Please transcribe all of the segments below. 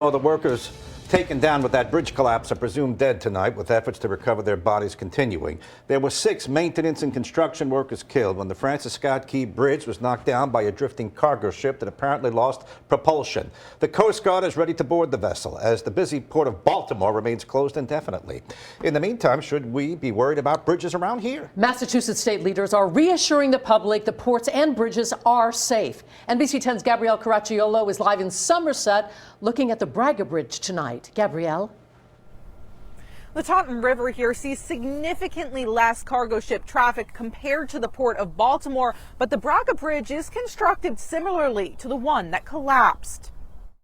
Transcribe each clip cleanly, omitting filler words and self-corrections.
Well, the workers taken down with that bridge collapse are presumed dead tonight, with efforts to recover their bodies continuing. There were 6 maintenance and construction workers killed when the Francis Scott Key Bridge was knocked down by a drifting cargo ship that apparently lost propulsion. The Coast Guard is ready to board the vessel as the busy port of Baltimore remains closed indefinitely. In the meantime, should we be worried about bridges around here? Massachusetts state leaders are reassuring the public the ports and bridges are safe. NBC 10's Gabrielle Caracciolo is live in Somerset looking at the Braga Bridge tonight. Gabrielle. The Taunton River here sees significantly less cargo ship traffic compared to the port of Baltimore, but the Braga Bridge is constructed similarly to the one that collapsed.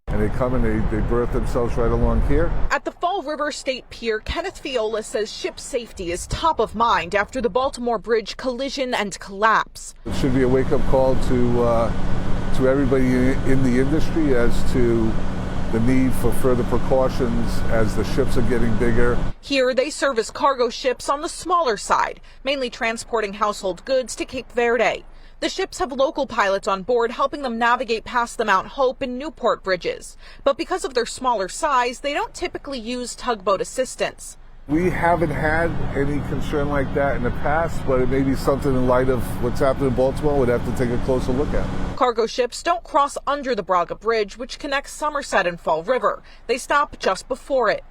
And they come and they berth themselves right along here. At the Fall River State Pier, Kenneth Fiola says ship safety is top of mind after the Baltimore Bridge collision and collapse. It should be a wake-up call to everybody in the industry as to the need for further precautions as the ships are getting bigger. Here they serve as cargo ships on the smaller side, mainly transporting household goods to Cape Verde. The ships have local pilots on board helping them navigate past the Mount Hope and Newport bridges. But because of their smaller size, they don't typically use tugboat assistance. We haven't had any concern like that in the past, but it may be something in light of what's happened in Baltimore we'd have to take a closer look at. Cargo ships don't cross under the Braga Bridge, which connects Somerset and Fall River. They stop just before it.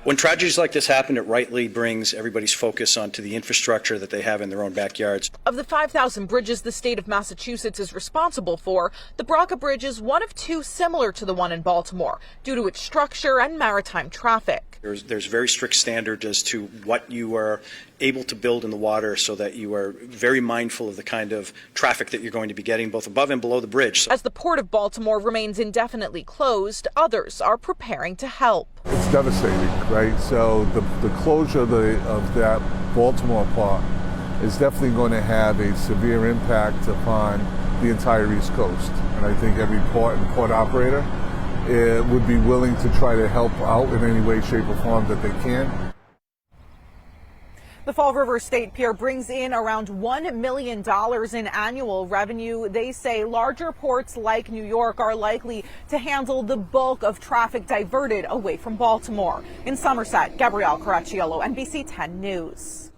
When tragedies like this happen, it rightly brings everybody's focus onto the infrastructure that they have in their own backyards. Of the 5,000 bridges the state of Massachusetts is responsible for, the Braga Bridge is one of 2 similar to the one in Baltimore due to its structure and maritime traffic. There's very strict standards as to what you are able to build in the water so that you are very mindful of the kind of traffic that you're going to be getting both above and below the bridge. As the port of Baltimore remains indefinitely closed, others are preparing to help. It's devastating, right? So the closure of that Baltimore part is definitely going to have a severe impact upon the entire East Coast. And I think every port and port operator would be willing to try to help out in any way, shape, or form that they can. The Fall River State Pier brings in around $1 million in annual revenue. They say larger ports like New York are likely to handle the bulk of traffic diverted away from Baltimore. In Somerset, Gabrielle Caracciolo, NBC 10 News.